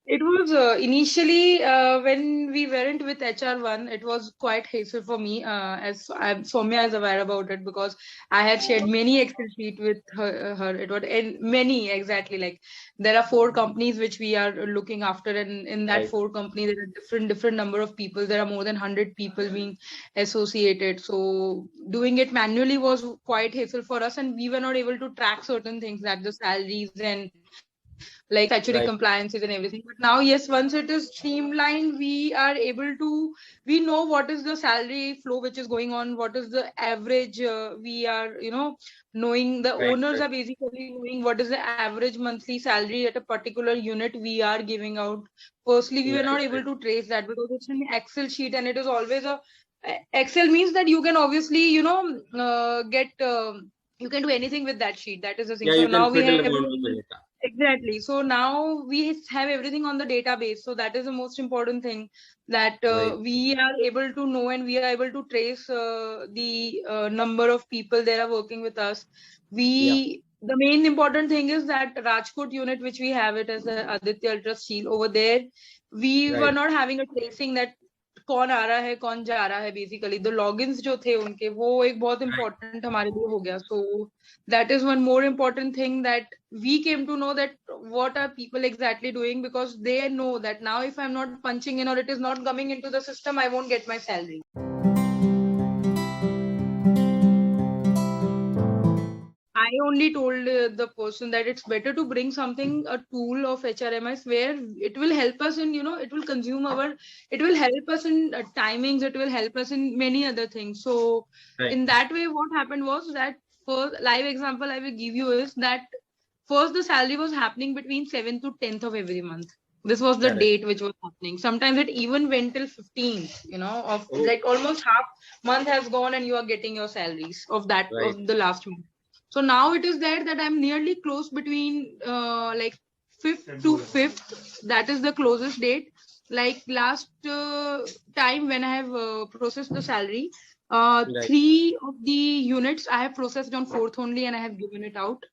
It was initially when we weren't with HR1, it was quite hassle for me, as Soumya is aware about it, because I had shared many Excel sheet with her. It was and many exactly, like there are 4 companies which we are looking after, and in that Right. 4 company there are different number of people. There are more than 100 people being associated. So doing it manually was quite hassle for us, and we were not able to track certain things, like the salaries and like statutory Right. compliances and everything. But now, yes, once it is streamlined, we are able to, we know what is the salary flow which is going on, what is the average, we are, knowing, the Right. owners Right. are basically knowing what is the average monthly salary at a particular unit we are giving out. Firstly, we were Right. not able Right. to trace that because it's an Excel sheet, and it is always a Excel means that you can obviously, get. You can do anything with that sheet. That is the thing. Yeah, So you now can we fiddle have around with the everything. data. Exactly. So now we have everything on the database. So that is the most important thing, that Right. we are able to know and we are able to trace the number of people that are working with us. Yeah. The main important thing is that Rajkot unit, which we have it as the Aditya Ultra Steel, over there, we were Right. not having a tracing that कौन आ रहा है कौन जा रहा है basically the logins जो थे उनके वो एक बहुत Right. इंपॉर्टेंट हमारे लिए हो गया सो that is one more important thing that we came to know, that what are people exactly doing, because they know that now if I'm not punching in or it is not coming into the system, I won't get my salary. I only told the person that it's better to bring something, a tool of HRMS, where it will help us in, it will consume our, it will help us in timings, it will help us in many other things. So, Right. in that way, what happened was that, first live example I will give you is that first the salary was happening between 7th to 10th of every month. This was the Correct. date which was happening. Sometimes it even went till 15th, of Oh. like almost half month has gone and you are getting your salaries of that, Right. of the last month. So now it is there that I'm nearly close between like 5th to 5th. That is the closest date. Like last time when I have processed the salary, Right. 3 of the units I have processed on 4th only and I have given it out.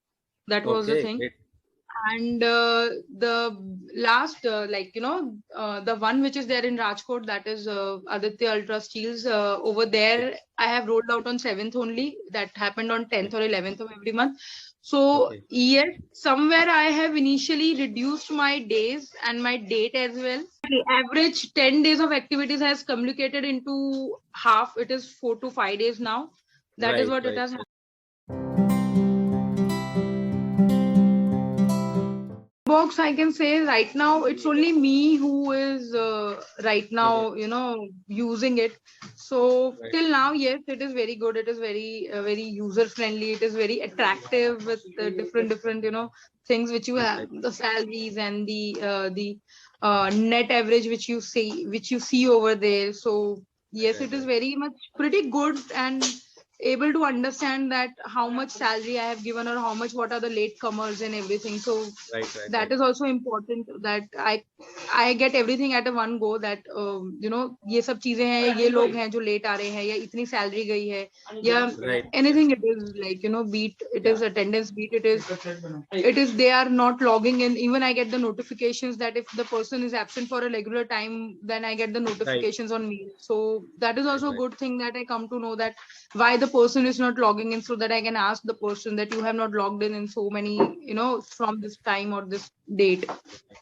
That was the Okay. thing. Great. And the last, the one which is there in Rajkot, that is Aditya Ultra Steels. Over there, I have rolled out on 7th only. That happened on 10th or 11th of every month. So, Okay. yes, somewhere I have initially reduced my days and my date as well. The average 10 days of activities has communicated into half. It is 4 to 5 days now. That is Right. what it Right. has. Box, I can say right now it's only me who is right Mhm. now, using it. So Right. till now, yes, it is very good. It is very user friendly. It is very attractive with different things which you have, Right. the salaries and the net average which you see over there. So yes, Right. it is Right. very much pretty good and able to understand that how much salary I have given or how much, what are the latecomers and everything. So Right. Right. that Right. is also important that I get everything at a one go, that ये सब चीजें हैं, ये लोग हैं जो late आ रहे हैं, या इतनी सैलरी गई है, या Right. anything, it is like beat, it is attendance beat, it is they are not logging in. Even I get the notifications that if the person is absent for a regular time, then I get the Right. notifications on mail. So that is Right. also a Right. good thing that I come to know that why the person is not logging in, so that I can ask the person that you have not logged in so many, from this time or this date.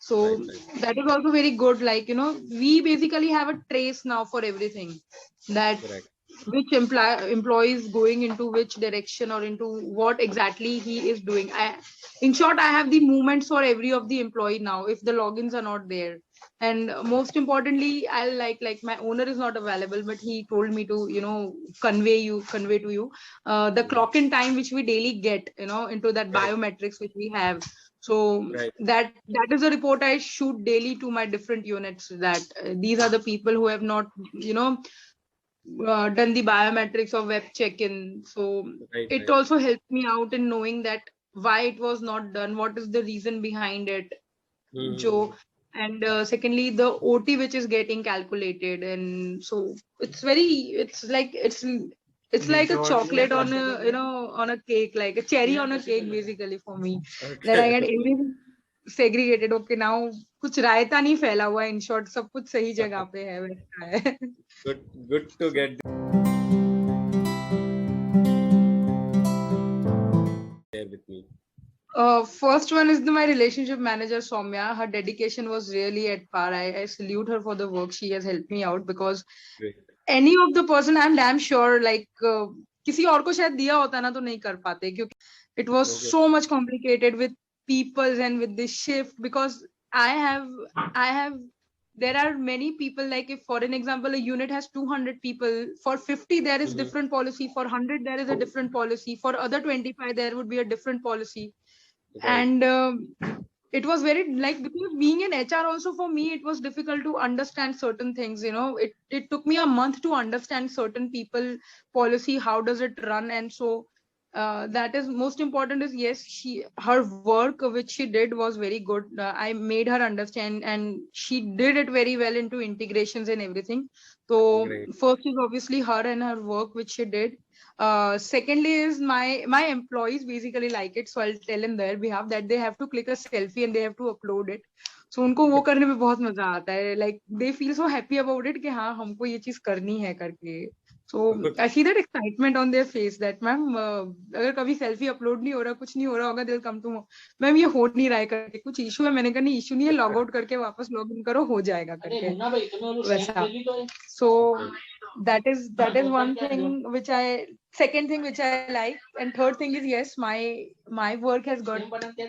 So Right. Right. that is also very good. Like, we basically have a trace now for everything, that Correct. which employee is going into which direction or into what exactly he is doing. In short, I have the movements for every of the employee now if the logins are not there. And most importantly, I like my owner is not available, but he told me to convey to you the clock in time which we daily get into that Right. biometrics which we have. So Right. that is a report I shoot daily to my different units, that these are the people who have not done the biometrics or web check-in. So Right. it also helped me out in knowing that why it was not done, what is the reason behind it. Mhm. And secondly, the OT which is getting calculated, and so it's like a chocolate on a on a cake, like a cherry on a cake basically for me, that I Okay. get everything segregated. Okay, now कुछ रायता नहीं फैला हुआ, in short सब कुछ सही जगह पे है, वैसा है. Good to get there with me. First one is my relationship manager, Soumya. Her dedication was really at par. I salute her for the work. She has helped me out because Great. any of the person, I'm damn sure, like किसी और को शायद दिया होता ना तो नहीं कर पाते, क्योंकि it was Okay. so much complicated with people and with this shift, because I have there are many people, like if for an example a unit has 200 people, for 50 there is different policy, for 100 there is a different policy, for other 25 there would be a different policy. Right. And it was very, like, because being in HR also for me it was difficult to understand certain things. It took me a month to understand certain people policy, how does it run. And so that is most important. Is yes, her work which she did was very good. I made her understand, and she did it very well into integrations and everything. So Great. first is obviously her and her work which she did. Secondly is my employees basically like it, so I'll tell in their behalf that they have to click a selfie and they have to upload it. So उनको वो करने में बहुत मजा आता है, like they feel so happy about it कि हाँ हमको ये चीज करनी है करके. So I see that excitement on their face that ma'am अगर कभी सेल्फी अपलोड नहीं हो रहा, कुछ नहीं हो रहा होगा, they'll come to मैम ये हो नहीं रहा है करके, कुछ इशू है. मैंने कहा नहीं इशू नहीं है, लॉग आउट करके वापस लॉग इन करो, हो जाएगा करके वैसा. So that is one thing which second thing which I like. And third thing is, yes, my work has got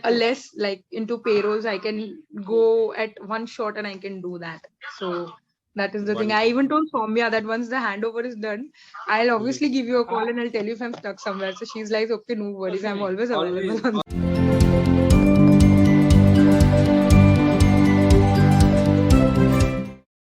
a less like into payrolls. I can go at one shot and I can do that. So that is the thing. I even told Soumya that once the handover is done, I'll obviously give you a call and I'll tell you if I'm stuck somewhere. So she's like, okay, no worries, I'm always available.